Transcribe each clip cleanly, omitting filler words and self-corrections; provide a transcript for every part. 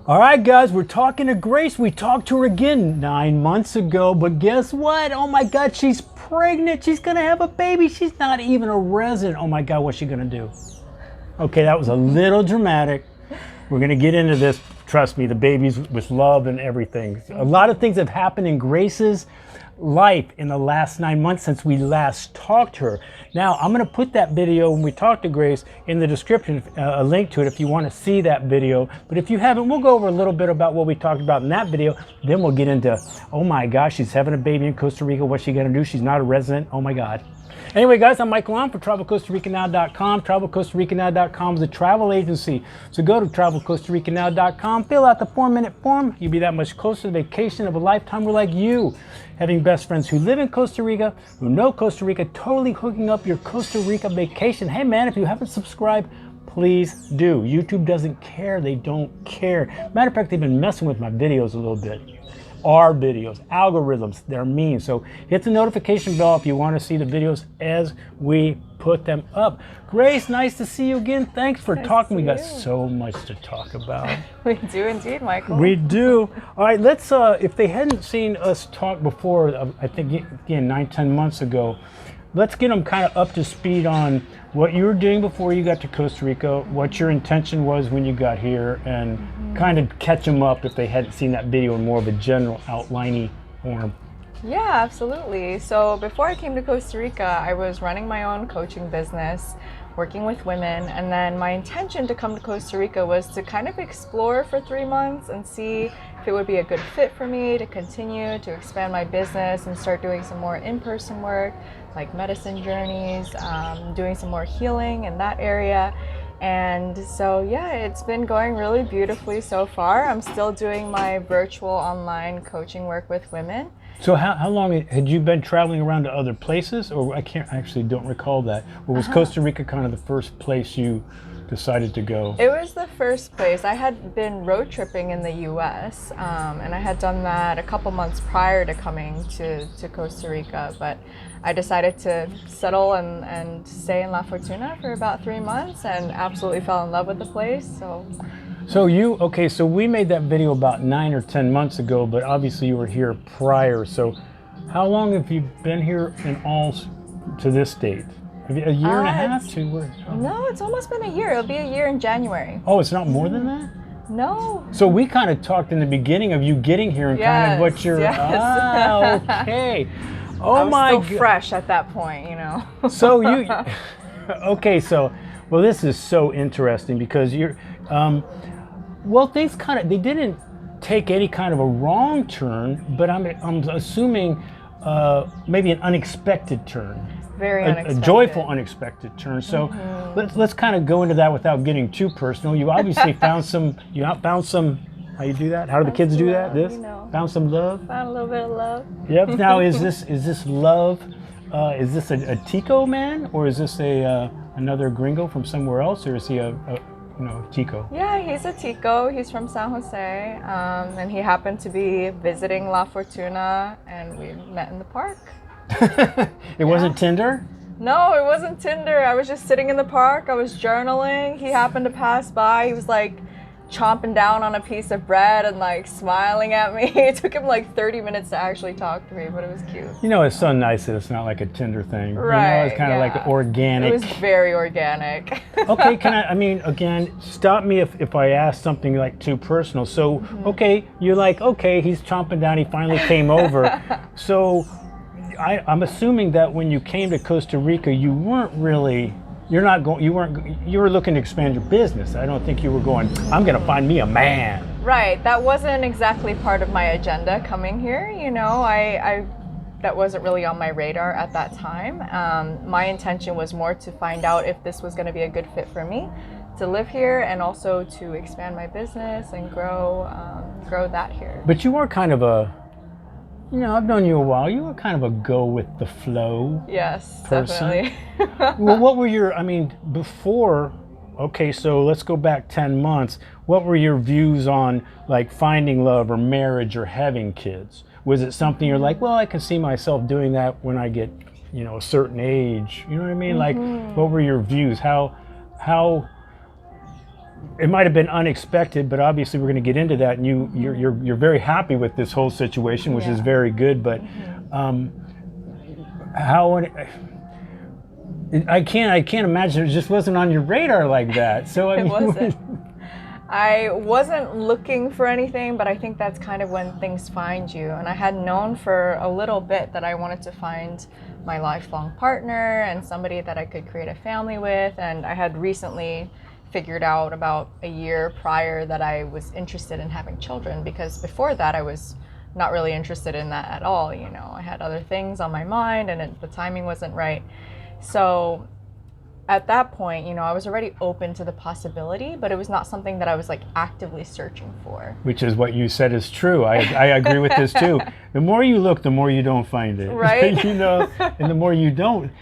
All right, guys, we're talking to Grace. We talked to her again 9 months ago, but guess what? Oh my God, she's pregnant. She's gonna have a baby. She's not even a resident. Oh my God, what's she gonna do? Okay, that was a little dramatic. We're gonna get into this. Trust me, the baby's with love and everything. A lot of things have happened in Grace's life in the last 9 months since we last talked to her. Now, I'm gonna put that video when we talked to Grace in the description, a link to it if you wanna see that video. But if you haven't, we'll go over a little bit about what we talked about in that video. Then we'll get into, oh my gosh, she's having a baby in Costa Rica. What's she gonna do? She's not a resident. Oh my God. Anyway, guys, I'm Michael on for TravelCostaRicaNow.com. TravelCostaRicaNow.com is a travel agency. So go to TravelCostaRicaNow.com, fill out the 4-minute form. You'll be that much closer to the vacation of a lifetime. We're like you, having best friends who live in Costa Rica, who know Costa Rica, totally hooking up your Costa Rica vacation. Hey, man, if you haven't subscribed, please do. YouTube doesn't care. They don't care. Matter of fact, they've been messing with my videos a little bit. Our videos, algorithms, they're mean. So hit the notification bell if you want to see the videos as we put them up. Grace, nice to see you again. Thanks for talking. We got so much to talk about. We do indeed, Michael. We do. All right, let's, if they hadn't seen us talk before, I think, again, 9-10 months ago, let's get them kind of up to speed on what you were doing before you got to Costa Rica, what your intention was when you got here, and kind of catch them up if they hadn't seen that video in more of a general outliney form. Yeah, absolutely. So before I came to Costa Rica, I was running my own coaching business, working with women, and then my intention to come to Costa Rica was to kind of explore for 3 months and see if it would be a good fit for me to continue to expand my business and start doing some more in-person work, like medicine journeys, doing some more healing in that area. And so yeah, it's been going really beautifully so far. I'm still doing my virtual online coaching work with women. So how long had you been traveling around to other places? Or I actually don't recall that. Or was Costa Rica kind of the first place you decided to go? It was the first place. I had been road tripping in the US, and I had done that a couple months prior to coming to Costa Rica, but I decided to settle and stay in La Fortuna for about 3 months and absolutely fell in love with the place. So we made that video about 9 or 10 months ago, but obviously you were here prior. So how long have you been here in all to this date? A year and a half? No, it's almost been a year. It'll be a year in January. Oh, it's not more than that? No. So we kind of talked in the beginning of you getting here and kind of what you're... Yes. Okay. Oh, I was still fresh at that point, you know. So you... Okay, so... Well, this is so interesting because you're... well, things kind of... They didn't take any kind of a wrong turn, but I'm assuming maybe an unexpected turn. Very unexpected. A joyful, unexpected turn. So let's kind of go into that without getting too personal. You obviously found some. How you do that? How do the kids do that? This? You know. Found some love. Found a little bit of love. Yep. Now is this love? Is this a Tico man, or is this another gringo from somewhere else, or is he a Tico? Yeah, he's a Tico. He's from San Jose, and he happened to be visiting La Fortuna, and we met in the park. It wasn't Tinder? No, it wasn't Tinder. I was just sitting in the park. I was journaling. He happened to pass by. He was like chomping down on a piece of bread and like smiling at me. It took him like 30 minutes to actually talk to me, but it was cute. You know, it's so nice that it's not like a Tinder thing. Right. You know, it's kind of like organic. It was very organic. Okay, again, stop me if I ask something like too personal. So, okay, you're like, okay, he's chomping down. He finally came over. So I'm assuming that when you came to Costa Rica, you weren't really, you were looking to expand your business. I don't think you were going, I'm going to find me a man. Right. That wasn't exactly part of my agenda coming here. You know, that wasn't really on my radar at that time. My intention was more to find out if this was going to be a good fit for me to live here and also to expand my business and grow that here. But you are kind of I've known you a while. You were kind of a go with the flow person. Definitely. Well, what were your, before, okay, so let's go back 10 months. What were your views on like finding love or marriage or having kids? Was it something you're like, well, I can see myself doing that when I get, a certain age? You know what I mean? Like, what were your views? How it might have been unexpected, but obviously we're going to get into that. And you're very happy with this whole situation, which is very good. But how? I can't imagine it just wasn't on your radar like that. So I mean, It wasn't. I wasn't looking for anything, but I think that's kind of when things find you. And I had known for a little bit that I wanted to find my lifelong partner and somebody that I could create a family with. And I had recently figured out about a year prior that I was interested in having children, because before that I was not really interested in that at all. You know, I had other things on my mind and the timing wasn't right. So at that point, you know, I was already open to the possibility, but it was not something that I was like actively searching for. Which is what you said is true. I agree with this too. The more you look, the more you don't find it. Right. You know, and the more you don't.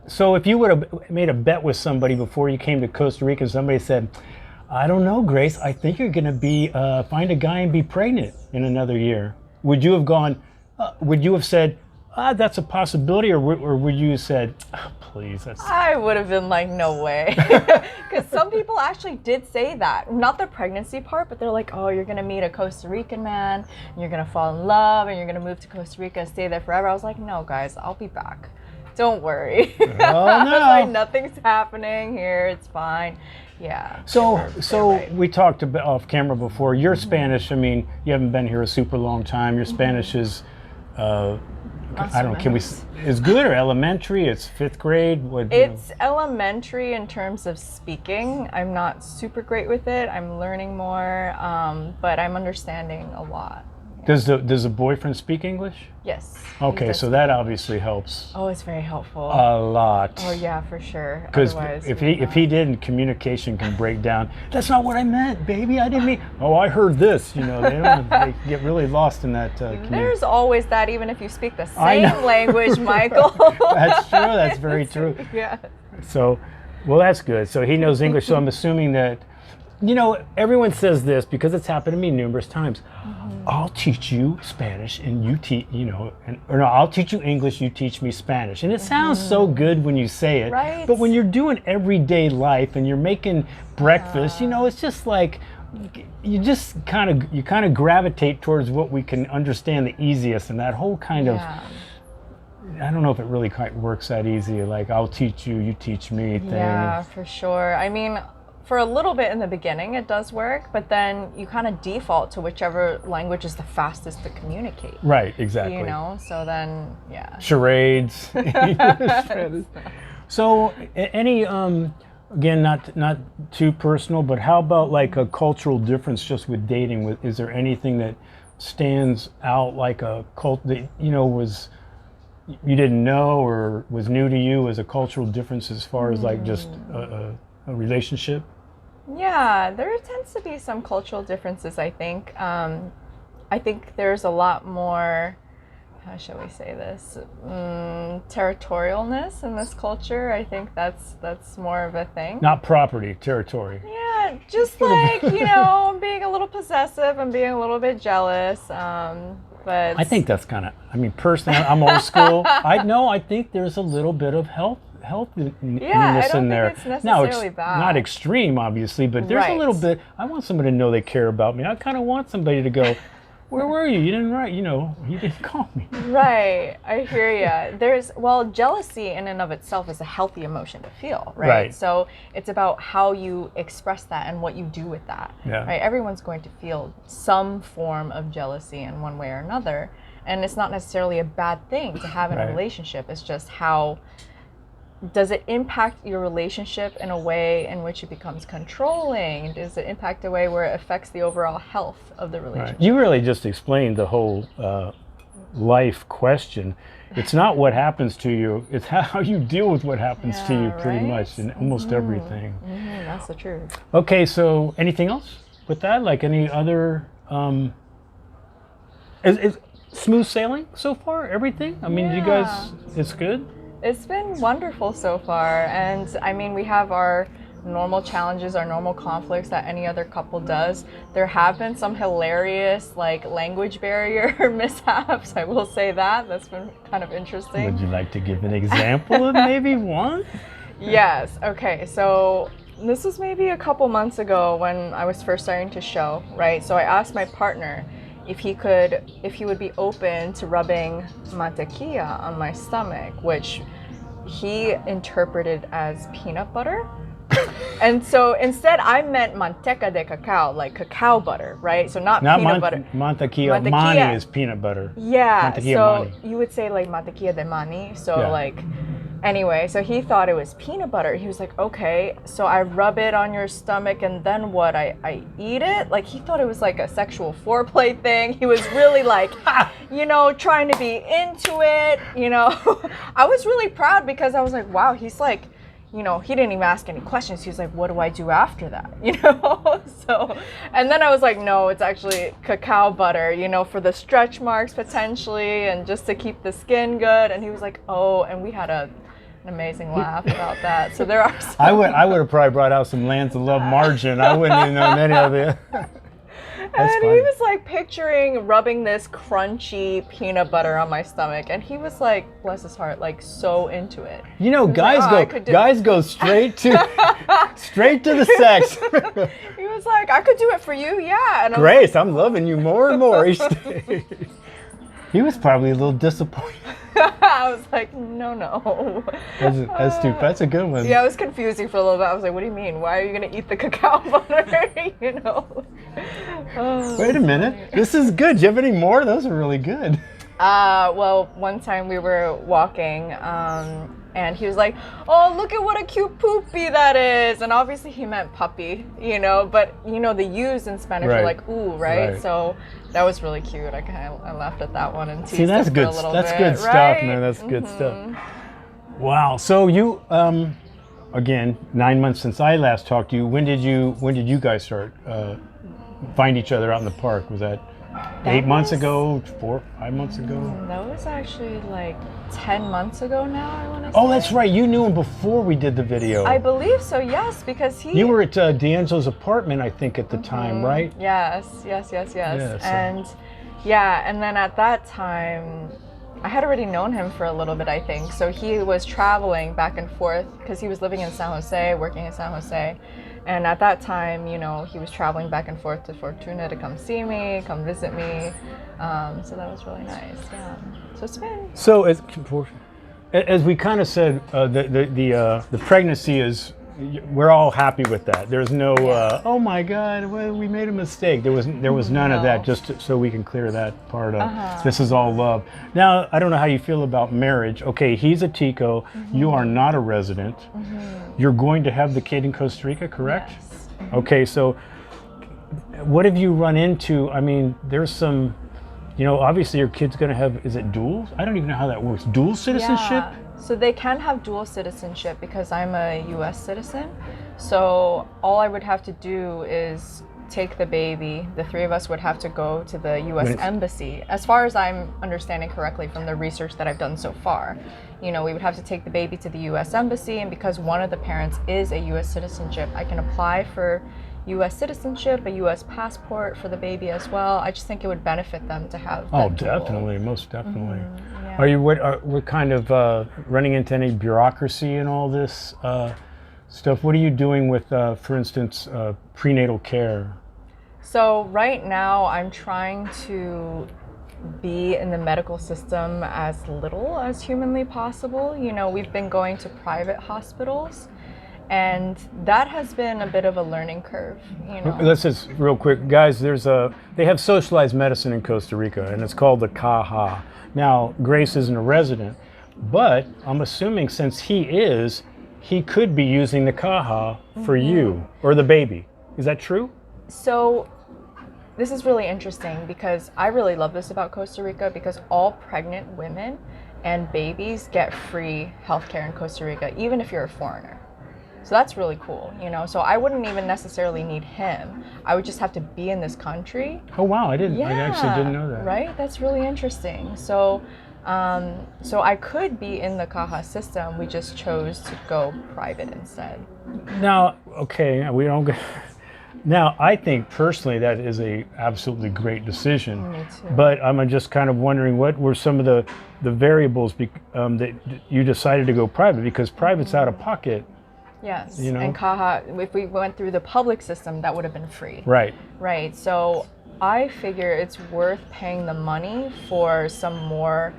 So if you would have made a bet with somebody before you came to Costa Rica, somebody said, I don't know, Grace, I think you're going to find a guy and be pregnant in another year. Would you have gone, would you have said, that's a possibility, or would you have said, oh, please? I would have been like, no way. Because some people actually did say that. Not the pregnancy part, but they're like, oh, you're going to meet a Costa Rican man, and you're going to fall in love, and you're going to move to Costa Rica and stay there forever. I was like, no, guys, I'll be back. Don't worry. Oh, no. I was like, nothing's happening here. It's fine. Yeah. So we talked about off camera before. Your Spanish, I mean, you haven't been here a super long time. Your Spanish is... I don't know, is good or elementary? It's 5th grade? It's elementary in terms of speaking. I'm not super great with it. I'm learning more, but I'm understanding a lot. Does the boyfriend speak English? Yes. Okay, so that obviously helps. Oh, it's very helpful. A lot. Oh yeah, for sure. Because if he didn't, communication can break down. That's not what I meant, baby. I didn't mean. Oh, I heard this. You know, they get really lost in that. There's always that, even if you speak the same language, Michael. That's true. That's very true. Yeah. So, well, that's good. So he knows English. So I'm assuming that. You know, everyone says this because it's happened to me numerous times. I'll teach you Spanish and you teach, I'll teach you English, you teach me Spanish. And it sounds so good when you say it. Right. But when you're doing everyday life and you're making breakfast, it's just like, you kind of gravitate towards what we can understand the easiest, and that whole kind of, I don't know if it really quite works that easy. Like, I'll teach you, you teach me thing. Yeah, for sure. I mean, for a little bit in the beginning, it does work, but then you kind of default to whichever language is the fastest to communicate. Right, exactly. You know, so then, yeah. Charades. So, any, again, not too personal, but how about like a cultural difference just with dating? Is there anything that stands out, like a cult that, was you didn't know or was new to you as a cultural difference as far as like just a relationship? Yeah, there tends to be some cultural differences, I think. I think there's a lot more, how shall we say this, territorialness in this culture. I think that's more of a thing. Not property, territory. Yeah, just like, being a little possessive and being a little bit jealous. But I think that's kind of, personally, I'm old school. I think there's a little bit of healthiness in there. I don't think it's necessarily bad. Not extreme, obviously, but there's a little bit. I want somebody to know they care about me. I kind of want somebody to go, where were you? You didn't write, you didn't call me. Right, I hear you. Jealousy in and of itself is a healthy emotion to feel, right? So it's about how you express that and what you do with that, right? Everyone's going to feel some form of jealousy in one way or another, and it's not necessarily a bad thing to have in a relationship. It's just how does it impact your relationship in a way in which it becomes controlling? Does it impact a way where it affects the overall health of the relationship? Right. You really just explained the whole life question. It's not what happens to you, it's how you deal with what happens to you pretty much in almost everything. That's the truth. Okay, so anything else with that? Like any other, is smooth sailing so far, everything? I mean, you guys, it's good? It's been wonderful so far, and I mean, we have our normal challenges, our normal conflicts that any other couple does. There have been some hilarious language barrier mishaps, I will say that. That's been kind of interesting. Would you like to give an example of maybe one? Yes, okay, so this was maybe a couple months ago when I was first starting to show, right? So I asked my partner if he would be open to rubbing mantequilla on my stomach, which he interpreted as peanut butter. And so instead I meant manteca de cacao, like cacao butter, right? So not peanut butter. Mantequilla mani is peanut butter. Yeah, Mantequilla so mani. you would say like mantequilla de mani. So Yeah. like, anyway, so he thought it was peanut butter. He was like, okay, so I rub it on your stomach and then what? I eat it? Like he thought it was like a sexual foreplay thing. He was really like, you know, trying to be into it, you know. I was really proud because I was like, wow, he's like, you know, he didn't even ask any questions. He was like, what do I do after that? You know? So, and then I was like, no, it's actually cacao butter, you know, for the stretch marks potentially and just to keep the skin good. And he was like, oh, and we had an amazing laugh about that. So there are some... I would have probably brought out some Lands of Love margin. I wouldn't even known any of it. That's and funny. he was like picturing rubbing this crunchy peanut butter on my stomach, and he was like, bless his heart, like so into it. You know, He was like, guys go straight to the sex. He was like, I could do it for you, yeah. And Grace, I'm loving you more and more each day. He was probably a little disappointed. I was like, no. That's a good one. Yeah, it was confusing for a little bit. I was like, what do you mean? Why are you going to eat the cacao butter? You know? Wait a minute. This is good. Do you have any more? Those are really good. Well, one time we were walking, and he was like, oh, look at what a cute poopy that is. And obviously he meant puppy, you know, but you know, the U's in Spanish are like, ooh, right? So that was really cute. I laughed at that one and teased that's him good. for a little That's bit, good right? stuff, man. That's good stuff. Wow. So you, again, 9 months since I last talked to you. When did you guys start find each other out in the park? Was that 8 months ago, 5 months ago? That was actually like 10 months ago now, I want to say. Oh, that's right. You knew him before we did the video. I believe so, yes, because he... You were at D'Angelo's apartment, I think, at the time, right? Yes. Yeah, so- And then at that time, I had already known him for a little bit, I think. So he was traveling back and forth because he was living in San Jose, working in San Jose. And at that time, you know, he was traveling back and forth to Fortuna to come see me, come visit me. So that was really nice, yeah. So it's been... So as we kind of said, the pregnancy is, we're all happy with that. There's no, oh my God, we made a mistake. There was none of that, just so we can clear that part up. This is all love. Now, I don't know how you feel about marriage. Okay, he's a Tico. You are not a resident. You're going to have the kid in Costa Rica, correct? Yes. Okay, so what have you run into? I mean, there's some, you know, obviously your kid's going to have, is it dual? I don't even know how that works. Dual citizenship? Yeah. So they can have dual citizenship because I'm a US citizen. So all I would have to do is take the baby. The three of us would have to go to the US embassy. As far as I'm understanding correctly from the research that I've done so far, you know, we would have to take the baby to the US embassy, and because one of the parents is a US citizenship, I can apply for US citizenship, a US passport for the baby as well. I just think it would benefit them to have that dual. Definitely, most definitely. Yeah. Are you what kind of running into any bureaucracy and all this stuff? What are you doing with, for instance, prenatal care? So right now I'm trying to be in the medical system as little as humanly possible. You know, we've been going to private hospitals, and that has been a bit of a learning curve, you know. Let's just real quick, guys, they have socialized medicine in Costa Rica, and it's called the CAHA. Now, Grace isn't a resident, but I'm assuming since he could be using the CAHA for you or the baby. Is that true? So this is really interesting because I really love this about Costa Rica, because all pregnant women and babies get free healthcare in Costa Rica, even if you're a foreigner. So that's really cool, you know. So I wouldn't even necessarily need him. I would just have to be in this country. Oh wow, I actually didn't know that. Right? That's really interesting. So so I could be in the CAHA system. We just chose to go private instead. Now, okay, we don't. Now, I think personally that is a absolutely great decision. Me too. But I'm just kind of wondering what were some of the variables that you decided to go private, because private's out of pocket Yes. You know? And Caja, if we went through the public system, that would have been free. Right. Right. So I figure it's worth paying the money for some more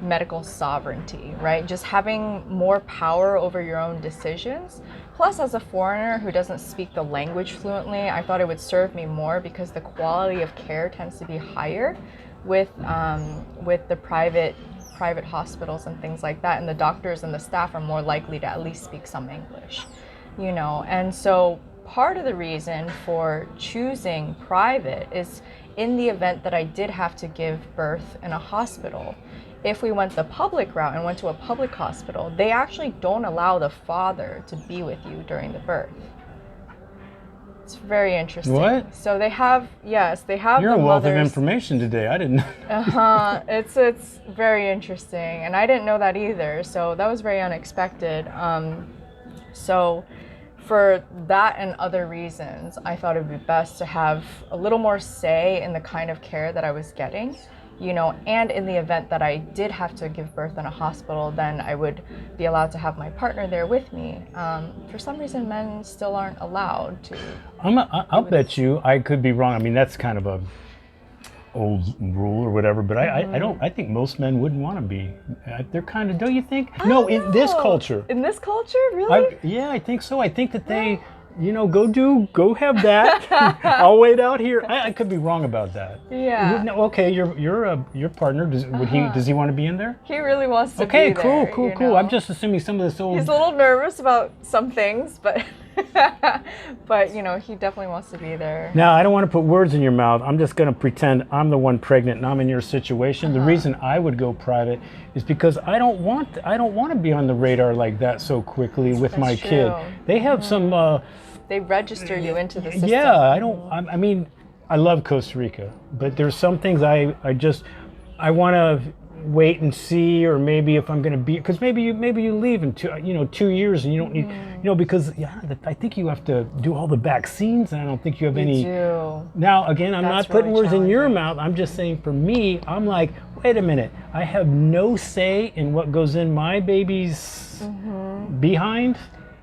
medical sovereignty, right? Just having more power over your own decisions. Plus, as a foreigner who doesn't speak the language fluently, I thought it would serve me more because the quality of care tends to be higher with the private hospitals and things like that, and the doctors and the staff are more likely to at least speak some English, you know. And so part of the reason for choosing private is in the event that I did have to give birth in a hospital. If we went the public route and went to a public hospital, they actually don't allow the father to be with you during the birth. It's very interesting. What? So they have, yes, they have You're the a wealth of mothers. information today. I didn't know. It's very interesting, and I didn't know that either. So that was very unexpected. So for that and other reasons, I thought it would be best to have a little more say in the kind of care that I was getting, you know, and in the event that I did have to give birth in a hospital, then I would be allowed to have my partner there with me. For some reason, men still aren't allowed to. I'll bet you, I could be wrong. I mean, that's kind of a old rule or whatever, but I think most men wouldn't want to be. They're kind of, don't you think? No, in this culture. In this culture, really? Yeah, I think so. I think that they, you know, go have that. I'll wait out here. I could be wrong about that. Yeah. No, okay, your partner, does he want to be in there? He really wants to Okay, be there. cool. You know? I'm just assuming some of this old. He's a little nervous about some things, but but you know, he definitely wants to be there. Now, I don't want to put words in your mouth. I'm just going to pretend I'm the one pregnant and I'm in your situation. The reason I would go private is because I don't want to be on the radar like that so quickly with my kid. They have some. They register you into the system. Yeah, I mean, I love Costa Rica, but there's some things I want to wait and see, or maybe if I'm going to be, because maybe you leave in 2 years and you don't need, you know, because I think you have to do all the vaccines, and I don't think you have any. Do. Now again, I'm That's not putting really words in your challenging. mouth. I'm just saying for me, I'm like, wait a minute, I have no say in what goes in my baby's behind.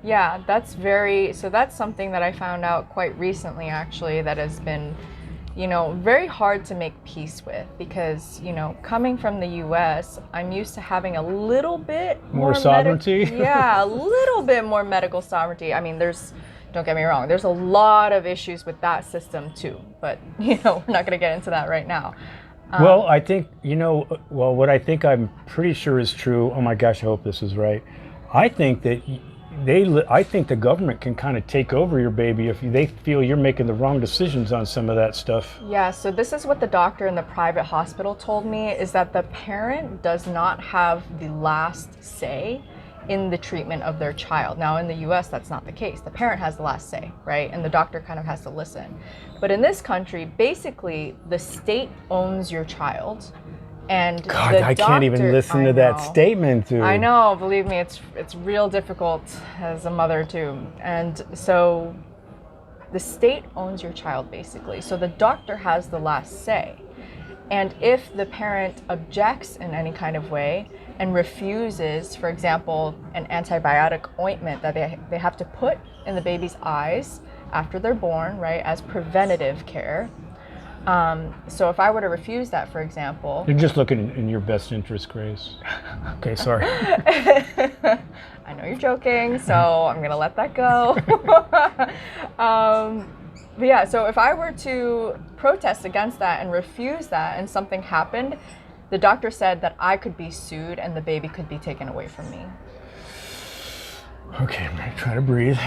Yeah, that's something that I found out quite recently, actually, that has been, you know, very hard to make peace with, because, you know, coming from the US, I'm used to having a little bit More sovereignty? Yeah, a little bit more medical sovereignty. I mean, don't get me wrong, there's a lot of issues with that system too, but, you know, we're not going to get into that right now. Well, I think, you know, what I think I'm pretty sure is true. Oh my gosh, I hope this is right. I think that I think the government can kind of take over your baby if they feel you're making the wrong decisions on some of that stuff. Yeah, so this is what the doctor in the private hospital told me, is that the parent does not have the last say in the treatment of their child. Now, in the US, that's not the case. The parent has the last say, right? And the doctor kind of has to listen. But in this country, basically, the state owns your child. And God, I can't even listen to that statement, dude. I know, believe me, it's real difficult as a mother too. And so the state owns your child, basically. So the doctor has the last say. And if the parent objects in any kind of way and refuses, for example, an antibiotic ointment that they have to put in the baby's eyes after they're born, right, as preventative care. So if I were to refuse that, for example... You're just looking in your best interest, Grace. Okay, sorry. I know you're joking, so I'm going to let that go. But yeah, so if I were to protest against that and refuse that and something happened, the doctor said that I could be sued and the baby could be taken away from me. Okay, I'm going to try to breathe.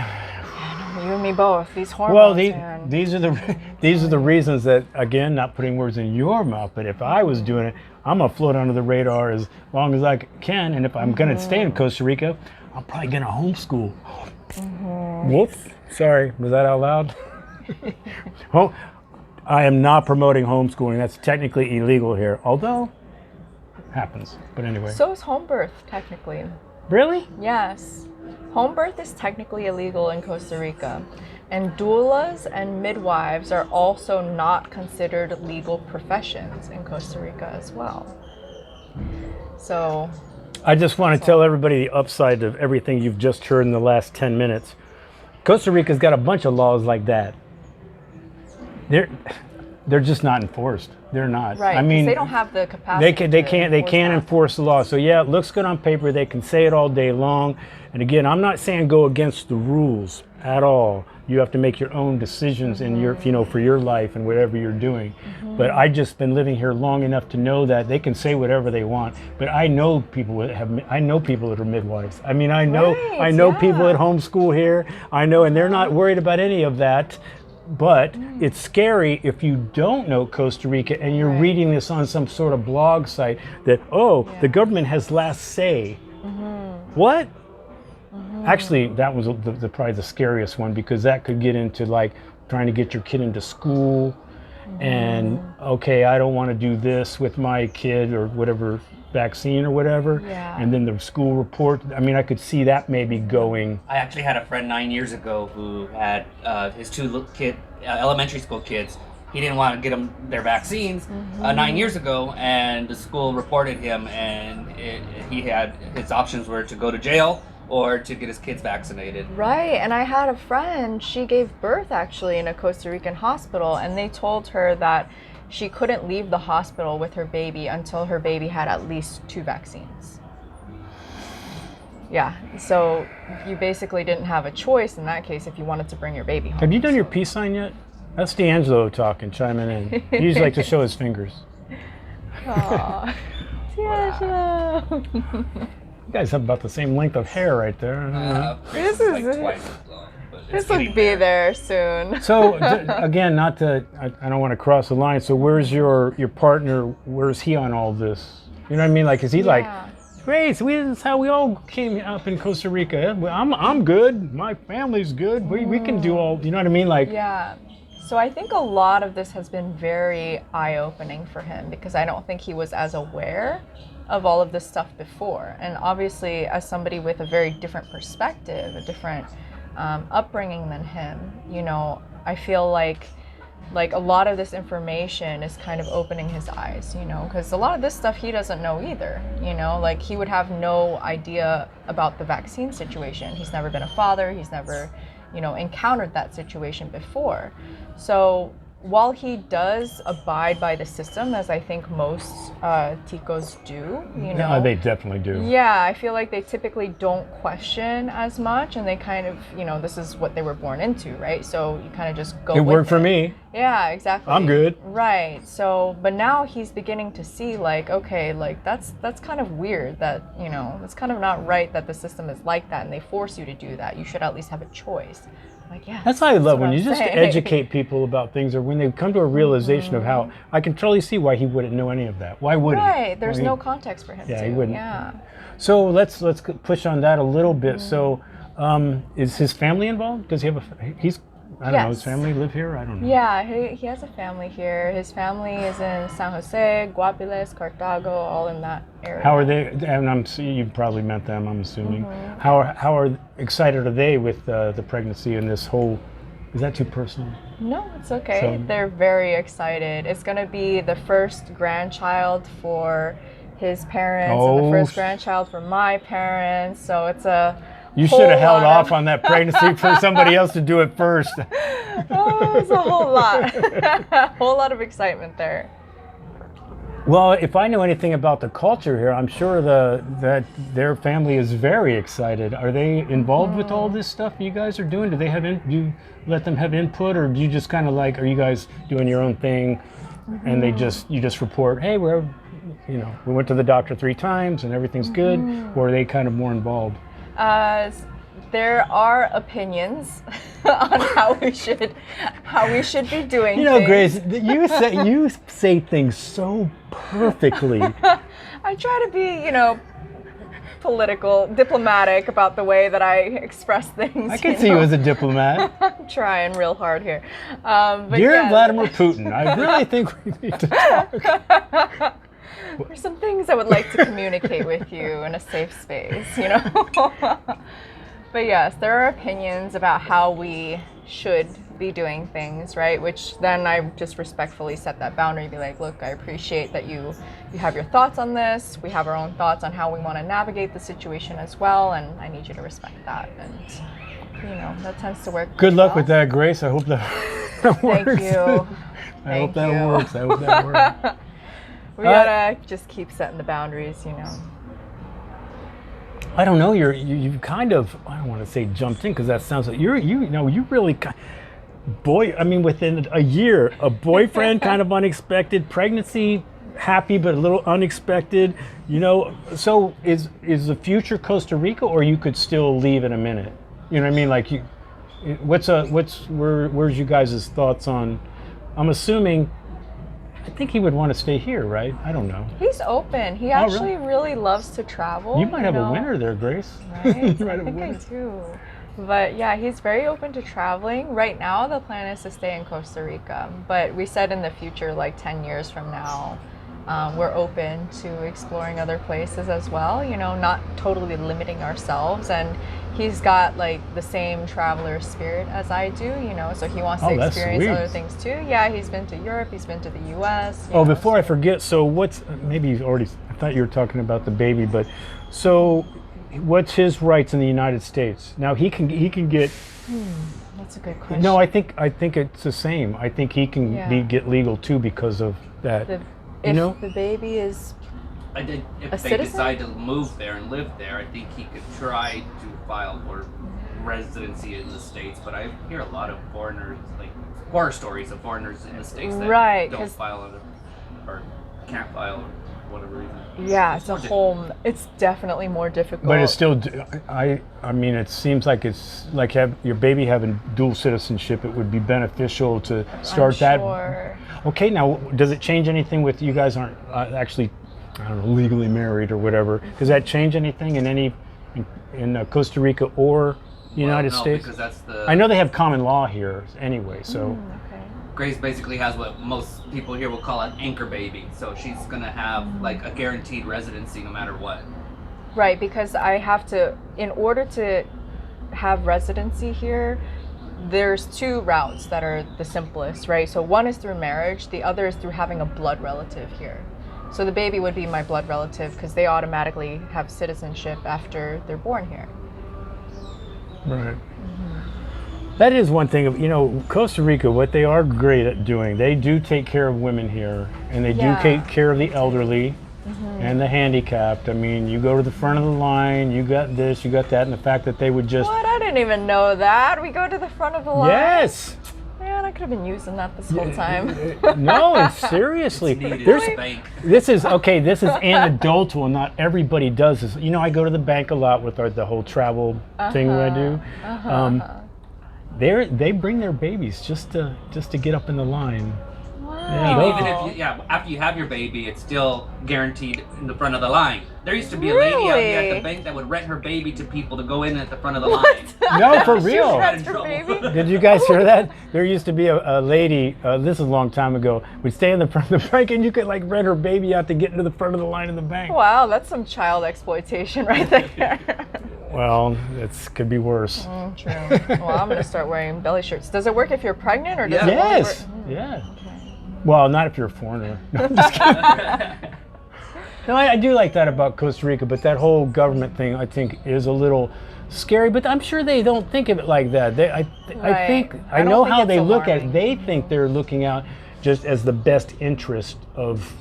You and me both. These hormones. Well, man. these are the reasons that, again, not putting words in your mouth, but if I was doing it, I'm gonna float under the radar as long as I can, and if I'm gonna stay in Costa Rica, I'm probably gonna homeschool. Whoops, sorry, was that out loud? I am not promoting homeschooling. That's technically illegal here, although happens. But anyway. So is home birth, technically. Really? Yes. Home birth is technically illegal in Costa Rica, and doulas and midwives are also not considered legal professions in Costa Rica as well. So I just want to tell everybody the upside of everything you've just heard in the last 10 minutes. Costa Rica's got a bunch of laws like that. They're just not enforced. They're not. Right. I mean, they don't have the capacity. They can't enforce the law. So yeah, it looks good on paper. They can say it all day long. And again, I'm not saying go against the rules at all. You have to make your own decisions in your, for your life and whatever you're doing. But I just been living here long enough to know that they can say whatever they want. But I know people that are midwives. I mean, I know people that homeschool here. I know, and they're not worried about any of that. But it's scary if you don't know Costa Rica and you're reading this on some sort of blog site that, the government has last say. What? Actually, that was probably the scariest one, because that could get into like trying to get your kid into school and, I don't want to do this with my kid or whatever vaccine or whatever. Yeah. And then the school report, I mean, I could see that maybe going. I actually had a friend 9 years ago who had his two elementary school kids. He didn't want to get them their vaccines 9 years ago, and the school reported him, and he had his options were to go to jail or to get his kids vaccinated. Right, and I had a friend, she gave birth actually in a Costa Rican hospital, and they told her that she couldn't leave the hospital with her baby until her baby had at least 2 vaccines. Yeah, so you basically didn't have a choice in that case if you wanted to bring your baby home. Have you done your peace sign yet? That's D'Angelo talking, chiming in. He usually likes to show his fingers. Aww. D'Angelo. You guys have about the same length of hair right there. This is like twice as long, but This will be there soon. So again, I don't want to cross the line. So where's your partner? Where's he on all this? You know what I mean? Like, is he like, great, so this is how we all came up in Costa Rica. I'm good. My family's good. We can do all. You know what I mean? Like, yeah. So I think a lot of this has been very eye-opening for him, because I don't think he was as aware of all of this stuff before. And obviously, as somebody with a very different perspective, a different upbringing than him, I feel like a lot of this information is kind of opening his eyes, because a lot of this stuff he doesn't know either, like he would have no idea about the vaccine situation. He's never been a father. He's never, encountered that situation before. So while he does abide by the system, as I think most ticos do, yeah, they definitely do. Yeah, I feel like they typically don't question as much, and they kind of, this is what they were born into, right? So you kind of just go with it. It worked for me. Yeah, exactly. I'm good. Right. So, but now he's beginning to see, like, okay, like that's kind of weird that, it's kind of not right that the system is like that and they force you to do that. You should at least have a choice. Like, yeah. That's how I love when you just educate people about things, or when they come to a realization of how, I can totally see why he wouldn't know any of that. Why would he? Right. There's no context for him. Yeah, to. he wouldn't. Yeah. So let's push on that a little bit. So, is his family involved? Does he have I don't know, his family live here? I don't know. Yeah, he has a family here. His family is in San Jose, Guapiles, Cartago, all in that area. How are they? And you've probably met them, I'm assuming. How are excited are they with the pregnancy and this whole? Is that too personal? No, it's okay. They're very excited. It's gonna be the first grandchild for his parents and the first grandchild for my parents. So it's a. You should have held off on that pregnancy for somebody else to do it first. It's a whole lot. A whole lot of excitement there. Well, if I know anything about the culture here, I'm sure that their family is very excited. Are they involved with all this stuff you guys are doing? Do you let them have input, or do you just kind of like, are you guys doing your own thing, and you just report, hey, we went to the doctor 3 times and everything's good, or are they kind of more involved? There are opinions on how we should be doing things. Grace, you say things so perfectly. I try to be, diplomatic about the way that I express things. I can see you as a diplomat. I'm trying real hard here. Dear Vladimir Putin, I really think we need to talk. There's some things I would like to communicate with you in a safe space, But yes, there are opinions about how we should be doing things, right? Which then I just respectfully set that boundary, be like, look, I appreciate that you have your thoughts on this. We have our own thoughts on how we want to navigate the situation as well, and I need you to respect that. And that tends to work. Good luck with that, Grace. I hope that works. Thank you. I hope that works. I hope that works. We gotta just keep setting the boundaries, I don't know. You've kind of, I don't want to say jumped in because that sounds like you really, within a year, a boyfriend kind of unexpected, pregnancy happy but a little unexpected, So is the future Costa Rica, or you could still leave in a minute? You know what I mean? Like where's you guys' thoughts on? I'm assuming. I think he would want to stay here, right? I don't know. He's open. He actually really loves to travel. You might have a winner there, Grace. Right? I think I do. But yeah, he's very open to traveling. Right now, the plan is to stay in Costa Rica. But we said in the future, like 10 years from now, we're open to exploring other places as well, not totally limiting ourselves. And he's got like the same traveler spirit as I do, so he wants to experience other things too. Yeah, he's been to Europe, he's been to the US. Before I forget, so maybe you've already, I thought you were talking about the baby, but so what's his rights in the United States? Now he can get. That's a good question. No, I think it's the same. I think he can get legal too because of that. If the baby is if they decide to move there and live there, I think he could try to file for residency in the States. But I hear a lot of foreigners, like horror stories of foreigners in the States that don't file or can't file for whatever reason. Yeah, it's definitely more difficult. But it's still, I mean, it seems like it's like your baby having dual citizenship. It would be beneficial to start that. Okay, now does it change anything with you guys aren't actually, I don't know, legally married or whatever? Does that change anything in Costa Rica or the United States? Because that's I know they have common law here anyway, so. Grace basically has what most people here will call an anchor baby. So she's going to have like a guaranteed residency no matter what. Right, because I have to, in order to have residency here, there's two routes that are the simplest, right? So one is through marriage, the other is through having a blood relative here. So the baby would be my blood relative because they automatically have citizenship after they're born here. Right. That is one thing of, Costa Rica, what they are great at doing, they do take care of women here, and they do take care of the elderly and the handicapped. I mean, you go to the front of the line, you got this, you got that, and the fact that they would just... What? I didn't even know that. We go to the front of the line? Yes! Man, I could have been using that this whole time. No, and seriously. This is anecdotal, and not everybody does this. I go to the bank a lot with the whole travel thing I do. They bring their babies just to get up in the line. Wow. Even if after you have your baby, it's still guaranteed in the front of the line. There used to be a lady out here at the bank that would rent her baby to people to go in at the front of the line. No, for real. Her baby? Did you guys hear that? There used to be a lady, this is a long time ago, would stay in the front of the bank and you could like rent her baby out to get into the front of the line in the bank. Wow, that's some child exploitation right there. Well, it could be worse. True. Well, I'm going to start wearing belly shirts. Does it work if you're pregnant or does it Yes. only work? Yeah. Well, not if you're a foreigner. No, I'm just kidding. No, I do like that about Costa Rica, but that whole government thing, I think, is a little scary. But I'm sure they don't think of it like that. I know how they look at it. They think they're looking out just as the best interest of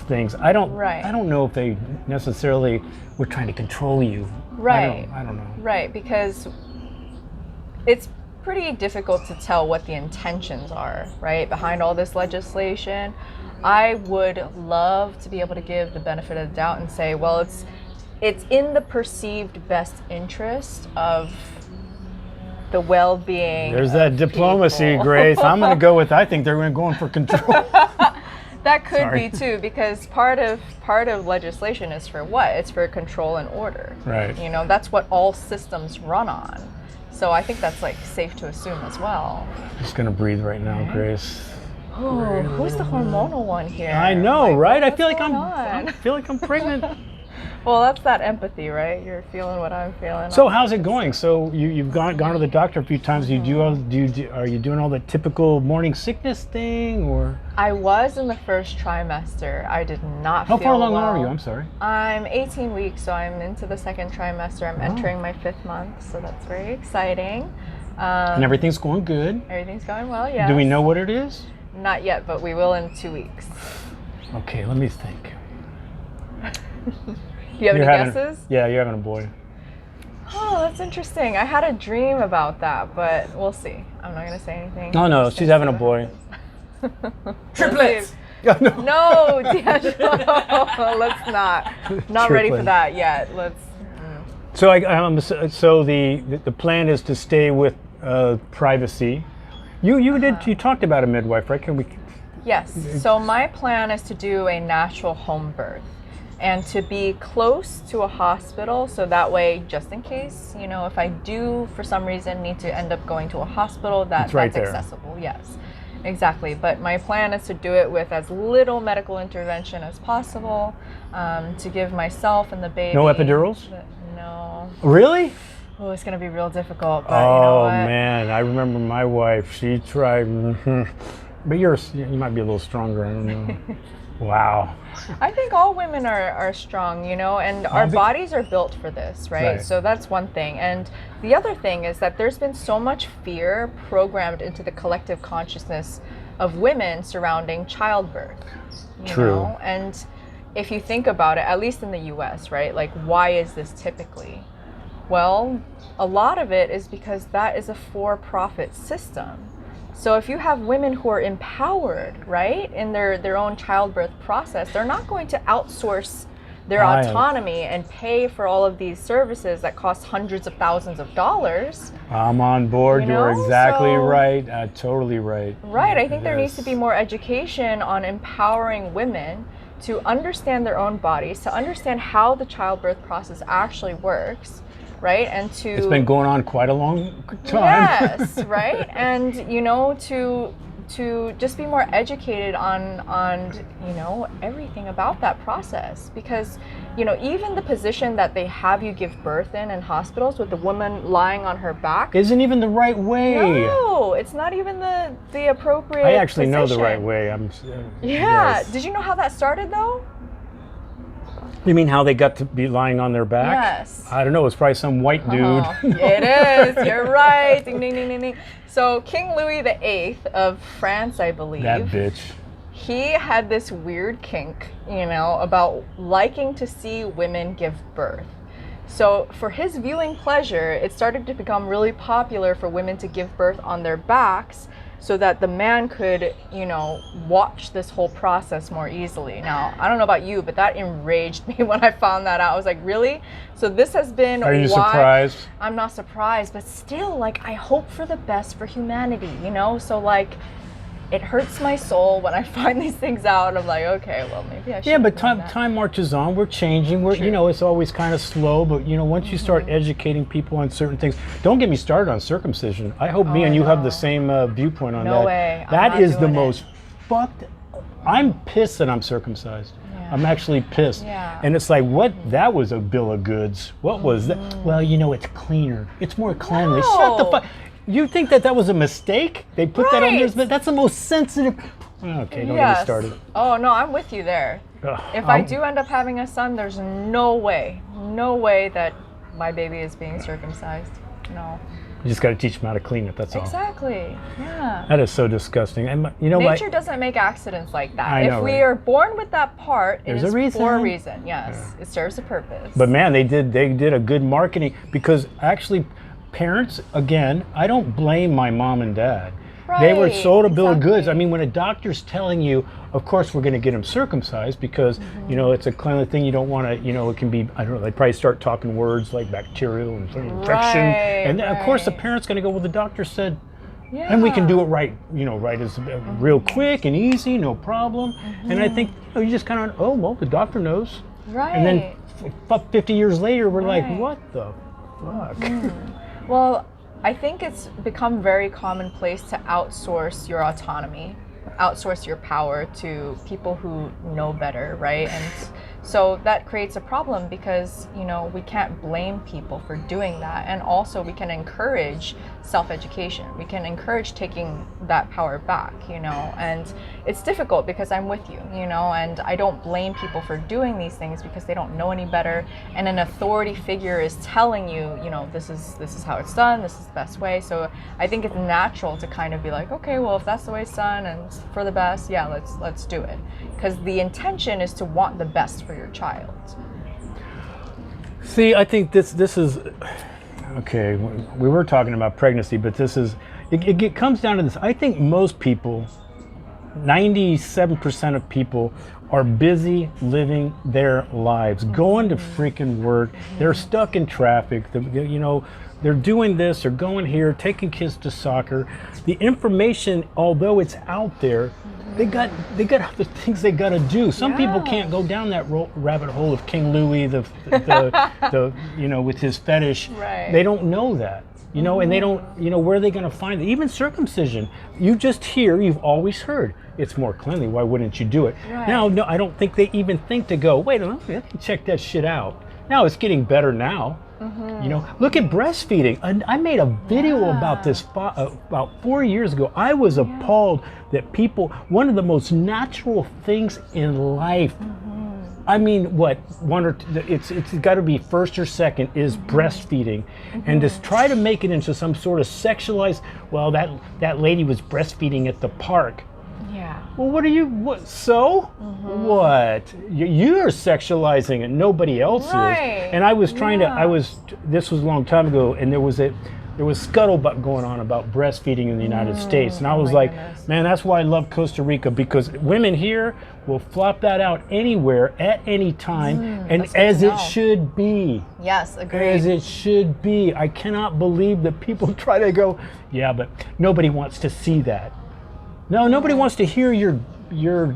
things. I don't know if they necessarily were trying to control you. Right. I don't know. Right, because it's pretty difficult to tell what the intentions are, right, behind all this legislation. I would love to be able to give the benefit of the doubt and say, well, it's in the perceived best interest of the well-being. There's that diplomacy, Grace. I'm going to go with, I think they're going for control. That could be too, because part of legislation is for what? It's for control and order. Right. That's what all systems run on. So I think that's like safe to assume as well. I'm just going to breathe right now, Grace. Oh, who's the hormonal one here? I know, right? I feel like I I'm pregnant. Well, that's that empathy, right? You're feeling what I'm feeling. So how's it going? So you've gone to the doctor a few times. Are you doing all the typical morning sickness thing, or? I was in the first trimester. I did not How feel far along well. are you? I'm sorry. I'm 18 weeks, so I'm into the second trimester. I'm entering my 5th month, so that's very exciting. And everything's going good. Everything's going well, yes. Do we know what it is? Not yet, but we will in 2 weeks. Okay, let me think. Do you have any guesses? Yeah, you're having a boy. Oh, that's interesting. I had a dream about that, but we'll see. I'm not going to say anything. No, she's having a boy. Triplets! No, D'Angelo, let's not. Not ready for Triplet. that yet. Let's. So the plan is to stay with privacy. You talked about a midwife, right? Can we? Yes. So my plan is to do a natural home birth and to be close to a hospital, so that way, just in case, if I do for some reason need to end up going to a hospital, that's right there. accessible. Yes, exactly. But my plan is to do it with as little medical intervention as possible, to give myself and the baby. No epidurals? No. Really? Oh, it's gonna be real difficult. But you know Oh what? man, I remember my wife. She tried, but you might be a little stronger. I don't know. Wow. I think all women are strong, and our bodies are built for this, right? So that's one thing. And the other thing is that there's been so much fear programmed into the collective consciousness of women surrounding childbirth. True. And if you think about it, at least in the US, right? Like, why is this typically? Well, a lot of it is because that is a for-profit system. So if you have women who are empowered, right, in their own childbirth process, they're not going to outsource their autonomy and pay for all of these services that cost hundreds of thousands of dollars. I'm on board. You're exactly right. Totally right. Right. I think there needs to be more education on empowering women to understand their own bodies, to understand how the childbirth process actually works. Right, and to it's been going on quite a long time. Yes, right, and to just be more educated on everything about that process, because even the position that they have you give birth in hospitals with the woman lying on her back isn't even the right way. No, it's not even the appropriate. I actually position. know the right way. Yes. Did you know how that started though? You mean how they got to be lying on their back? Yes. I don't know. It's probably some white dude. It is. You're right. Ding, ding, ding, ding, ding. So King Louis VIII of France, I believe. That bitch. He had this weird kink, about liking to see women give birth. So for his viewing pleasure, it started to become really popular for women to give birth on their backs, so that the man could, watch this whole process more easily. Now, I don't know about you, but that enraged me when I found that out. I was like, really? So this has been Are you why surprised? I'm not surprised, but still, I hope for the best for humanity, So, it hurts my soul when I find these things out, and I'm like, okay, well, maybe I should. Yeah, but time marches on. We're changing. It's always kind of slow, but once you start educating people on certain things, don't get me started on circumcision. I hope me and you have the same viewpoint on that. No way. That is the most fucked. I'm pissed that I'm circumcised. Yeah. I'm actually pissed. Yeah. And it's like, what? That was a bill of goods. What was that? Well, it's cleaner. It's more cleanly. No. Shut the fuck. You think that was a mistake? They put that on there? That's the most sensitive. Okay, don't get me started. Oh, no, I'm with you there. If I do end up having a son, there's no way that my baby is being circumcised. No. You just got to teach them how to clean it, that's all. Exactly, yeah. That is so disgusting. And Nature doesn't make accidents like that. I know, if we are born with that part, there's it is a reason. for a reason, yes. Yeah. It serves a purpose. But man, they did a good marketing, because actually parents, again, I don't blame my mom and dad. Right, they were sold a bill of goods. I mean, when a doctor's telling you, of course, we're going to get them circumcised because, it's a cleanly thing. You don't want to, it can be, I don't know, they probably start talking words like bacterial and infection. And then, of course, the parent's going to go, well, the doctor said, and we can do it right, right, as real quick and easy, no problem. And I think, you just kind of, oh, well, the doctor knows. Right. And then 50 years later, we're like, what the fuck? Well, I think it's become very commonplace to outsource your autonomy, outsource your power to people who know better, right? And So that creates a problem because, you know, we can't blame people for doing that. And also we can encourage self-education. We can encourage taking that power back, you know, and it's difficult because I'm with you, you know, and I don't blame people for doing these things because they don't know any better. And an authority figure is telling you, you know, this is how it's done, this is the best way. So I think it's natural to kind of be like, okay, well, if that's the way it's done and it's for the best, yeah, let's do it. Because the intention is to want the best for your child. See, I think this is okay. We were talking about pregnancy, but this is it comes down to this. I think most people, 97% of people, are busy living their lives, going to freaking work. They're stuck in traffic. You know, they're doing this, they're going here, taking kids to soccer. The information, although it's out there, they got other things they got to do. Some people can't go down that rabbit hole of King Louis, the you know, with his fetish. Right. They don't know that, you know, and they don't, you know, where are they going to find it? Even circumcision, you just hear, you've always heard, it's more cleanly. Why wouldn't you do it? Right. Now, no, I don't think they even think to go, wait a minute, let me check that shit out. Now it's getting better now. You know, look at breastfeeding. I made a video about this about 4 years ago. I was appalled that people, one of the most natural things in life, I mean, what, one or two, it's got to be first or second is breastfeeding. And to try to make it into some sort of sexualized, well, that lady was breastfeeding at the park. Yeah. Well, what? What? You're sexualizing it, nobody else is. And I was trying to, this was a long time ago, and there was scuttlebutt going on about breastfeeding in the United States. And I was like, man, that's why I love Costa Rica, because women here will flop that out anywhere at any time, and as it should be. Yes, agreed. As it should be. I cannot believe that people try to go, yeah, but nobody wants to see that. No, nobody wants to hear your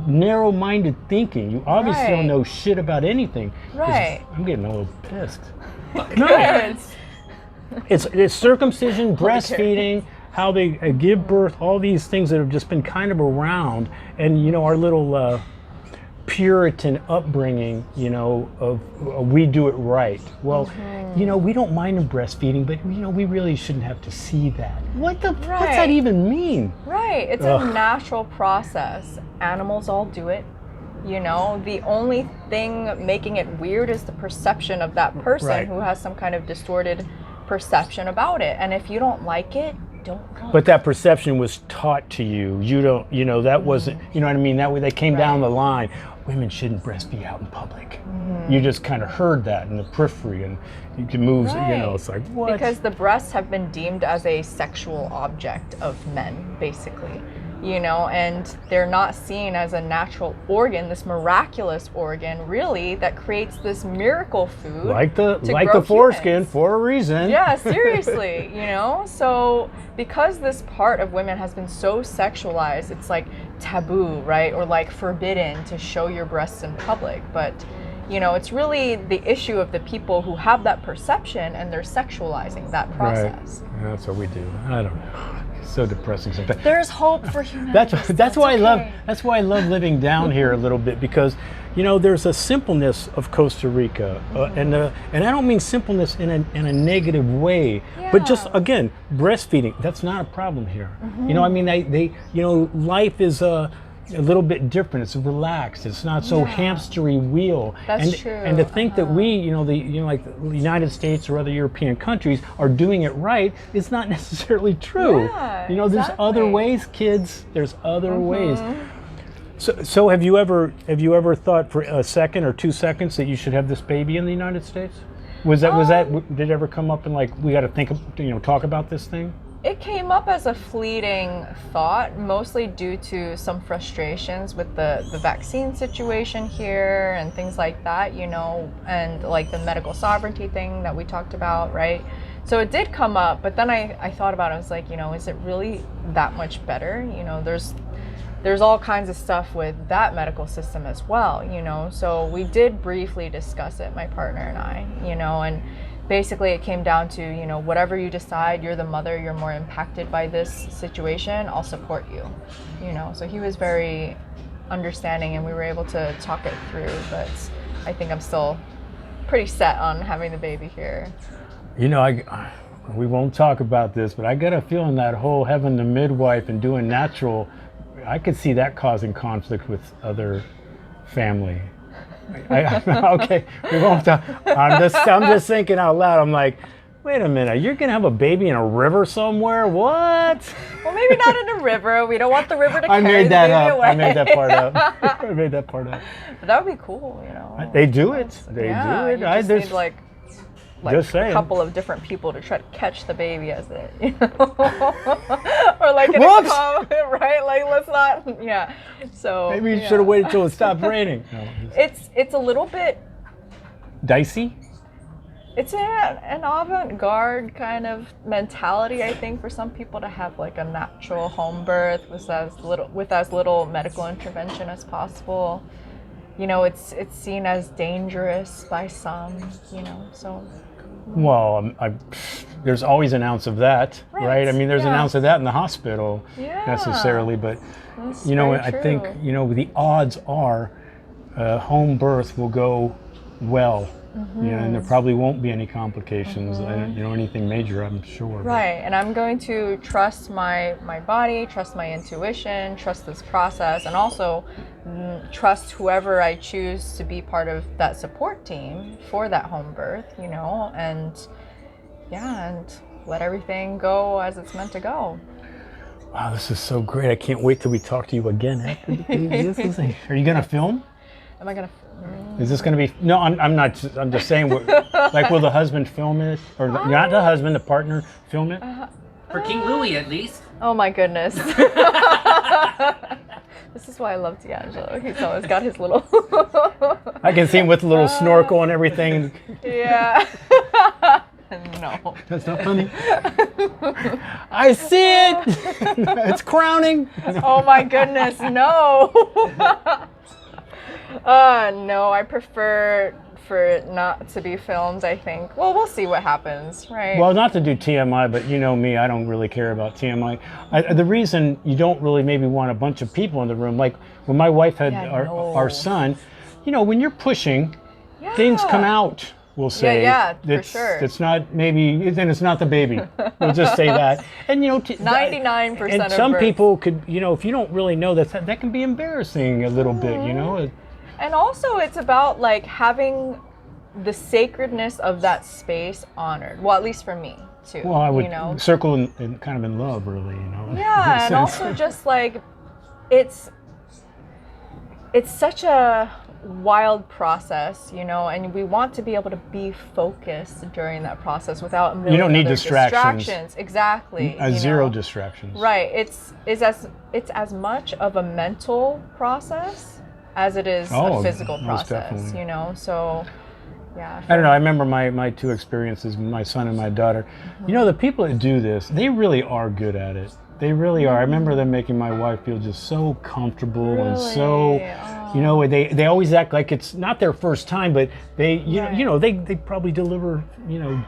narrow-minded thinking. You obviously don't know shit about anything. Right. I'm getting a little pissed. No, it's circumcision, breastfeeding, how they give birth, all these things that have just been kind of around, and you know, our little Puritan upbringing, you know, of we do it right. Well, you know, we don't mind them breastfeeding, but you know, we really shouldn't have to see that. What's that even mean? Right, it's a natural process. Animals all do it. You know, the only thing making it weird is the perception of that person who has some kind of distorted perception about it. And if you don't like it, don't look. But that perception was taught to you. You don't, you know, that wasn't, you know what I mean? That way they came down the line. Women shouldn't breastfeed out in public. You just kind of heard that in the periphery, and you can move, you know, it's like, what? Because the breasts have been deemed as a sexual object of men, basically. You know, and they're not seen as a natural organ, this miraculous organ, really, that creates this miracle food. Like the foreskin humans. for a reason. Yeah, seriously, you know? So because this part of women has been so sexualized, it's like taboo, right? Or like forbidden to show your breasts in public. But, you know, it's really the issue of the people who have that perception and they're sexualizing that process. Right. Yeah, that's what we do. I don't know. So depressing sometimes. There's hope for humanity. That's why I love living down here a little bit, because you know, there's a simpleness of Costa Rica, and I don't mean simpleness in a negative way, but just again, breastfeeding, that's not a problem here. You know, I mean, they you know, life is a little bit different. It's relaxed. It's not so hamstery wheel. That's true. And to think that we, you know, like the United States or other European countries are doing it right is not necessarily true. Yeah, you know, there's other ways, kids. There's other ways. So have you ever thought for a second or 2 seconds that you should have this baby in the United States? Did it ever come up and like, we got to think, you know, talk about this thing? It came up as a fleeting thought, mostly due to some frustrations with the vaccine situation here and things like that, you know, and like the medical sovereignty thing that we talked about, right? So it did come up, but then I thought about it. I was like, you know, is it really that much better? You know, there's all kinds of stuff with that medical system as well, you know. So we did briefly discuss it, my partner and I, you know, and basically it came down to, you know, whatever you decide, you're the mother, you're more impacted by this situation, I'll support you, you know. So he was very understanding and we were able to talk it through, but I think I'm still pretty set on having the baby here. You know, we won't talk about this, but I got a feeling that whole having the midwife and doing natural, I could see that causing conflict with other family. Okay, we won't talk. I'm just thinking out loud. I'm like, wait a minute, you're gonna have a baby in a river somewhere? What? Well, maybe not in a river. We don't want the river to I carry made the that baby up. away. I made that part up. I made that part up. But that would be cool, you know. They do it. They Yeah, do it. you just need like just a saying. couple of different people to try to catch the baby as it, you know, or like an Whoops! right? Like let's not, yeah. So Maybe you yeah. should have waited till it stopped raining. No, It's a little bit. dicey. It's an avant-garde kind of mentality, I think, for some people to have like a natural home birth with as little medical intervention as possible. You know, it's seen as dangerous by some. You know, so. Well, there's always an ounce of that, right? I mean, there's an yeah. ounce of that in the hospital Yeah. necessarily, but That's you know, very I true. think the odds are home birth will go well. Mm-hmm. And there probably won't be any complications, anything major, I'm sure. Right, and I'm going to trust my body, trust my intuition, trust this process, and also trust whoever I choose to be part of that support team for that home birth, you know, and let everything go as it's meant to go. Wow, this is so great. I can't wait till we talk to you again after the baby. Are you going to film? Am I going to... Is this going to be? No, I'm not. I'm just saying. Like, will the husband film it, or not the husband, the partner film it? For King Louis, at least. Oh my goodness. This is why I love D'Angelo. He's always got his little... I can see him with a little snorkel and everything. Yeah. No. That's not funny. I see it. It's crowning. Oh my goodness, no. No, I prefer for it not to be filmed, I think. Well, we'll see what happens, right? Well, not to do TMI, but you know me, I don't really care about TMI. The reason you don't really maybe want a bunch of people in the room, like when my wife had our son, you know, when you're pushing, things come out. We'll say, for sure. It's not maybe, then it's not the baby. We'll just say that. And you know, 99% and of some births. people could, you know, if you don't really know that can be embarrassing a little bit, you know. And also it's about like having the sacredness of that space honored. Well, at least for me too. Well, I would you know? circle in kind of in love, really, you know. Yeah, and also just like it's such a wild process, you know, and we want to be able to be focused during that process without a million You don't need other distractions. Exactly. Zero distractions. Right. It's as much of a mental process as it is a physical most process, definitely. you know. So yeah. I don't know. I remember my two experiences, my son and my daughter. Mm-hmm. You know, the people that do this, they really are good at it. They really are. I remember them making my wife feel just so comfortable and so, you know, they always act like it's not their first time, but they, you know, they probably deliver, you know,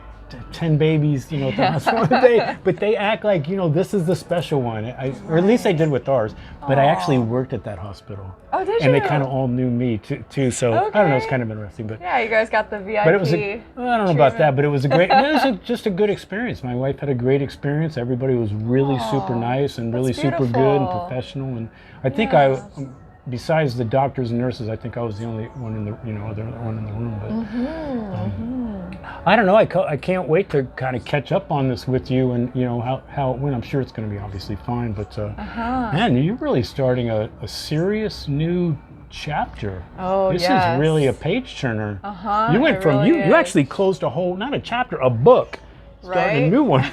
10 babies, you know, but they act like, you know, this is the special one. Or at least they did with ours. But I actually worked at that hospital. Oh, did you? And they kind of all knew me too. So I don't know. It's kind of interesting, but yeah, you guys got the VIP. But it was I don't know about that, but it was a great. It was just a good experience. My wife had a great experience. Everybody was really super nice and really super good and professional. And I think besides the doctors and nurses, I think I was the only one in the other one in the room. But I don't know. I can't wait to kind of catch up on this with you and you know how it went. I'm sure it's going to be obviously fine. But man, you're really starting a serious new chapter. Oh, this yes. is really a page turner. You went from you actually closed a whole, not a chapter, a book. Starting a new one.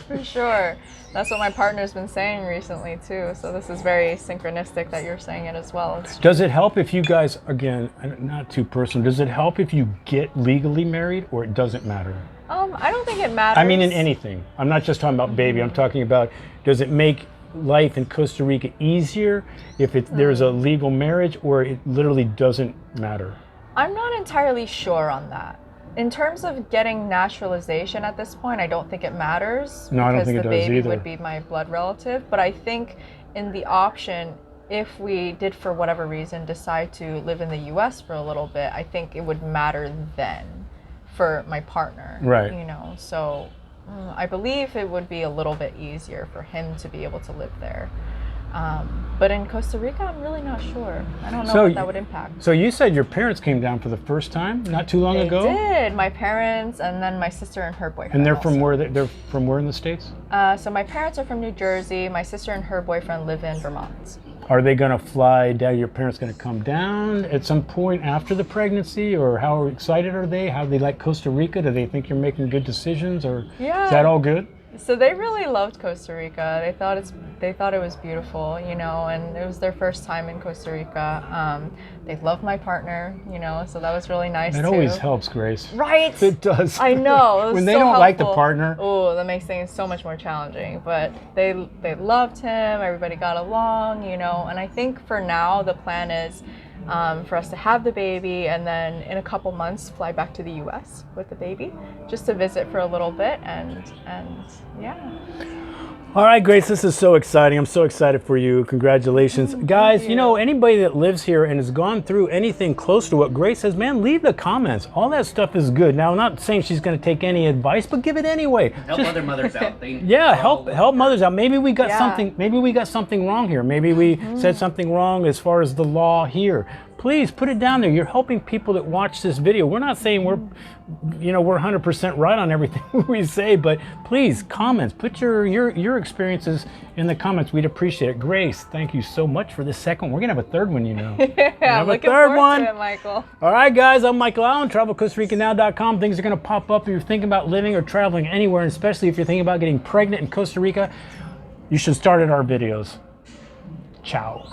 For sure. That's what my partner's been saying recently too. So this is very synchronistic that you're saying it as well. Does it help if you guys, again, not too personal, does it help if you get legally married or it doesn't matter? I don't think it matters. I mean in anything. I'm not just talking about baby. I'm talking about, does it make life in Costa Rica easier if there's a legal marriage, or it literally doesn't matter? I'm not entirely sure on that. In terms of getting naturalization at this point, I don't think it matters. No, I don't think it does because the baby either. would be my blood relative. But I think in the option, if we did, for whatever reason, decide to live in the US for a little bit, I think it would matter then for my partner. Right. You know, so I believe it would be a little bit easier for him to be able to live there. But in Costa Rica, I'm really not sure. I don't know what that would impact. So you said your parents came down for the first time not too long ago? They did. My parents and then my sister and her boyfriend. And they're from also. where? They're from where in the States? So my parents are from New Jersey. My sister and her boyfriend live in Vermont. Are they going to fly down? Your parents going to come down at some point after the pregnancy, or how excited are they? How do they like Costa Rica? Do they think you're making good decisions, or Yeah. is that all good? So they really loved Costa Rica. They thought it was beautiful, you know, and it was their first time in Costa Rica. They loved my partner, you know, so that was really nice It too. always helps, Grace. Right? It does. I know. It was When they so don't like the helpful. partner. Oh, that makes things so much more challenging. But they loved him. Everybody got along, you know. And I think for now the plan is for us to have the baby and then in a couple months fly back to the U.S. with the baby, just to visit for a little bit and yeah. All right, Grace, this is so exciting. I'm so excited for you. Congratulations. Guys, you know, anybody that lives here and has gone through anything close to what Grace says, man, leave the comments. All that stuff is good. Now, I'm not saying she's going to take any advice, but give it anyway. Help other mothers out. Yeah, help mothers out. Maybe we got Yeah. maybe we got something wrong here. Maybe we said something wrong as far as the law here. Please put it down there. You're helping people that watch this video. We're not saying we're 100% right on everything we say, but please, comments. Put your experiences in the comments. We'd appreciate it. Grace, thank you so much for this second. We're gonna have a third one, you know. I'm looking forward to it, Michael. All right, guys, I'm Michael Allen, TravelCostaRicaNow.com. Things are gonna pop up if you're thinking about living or traveling anywhere, and especially if you're thinking about getting pregnant in Costa Rica. You should start at our videos. Ciao.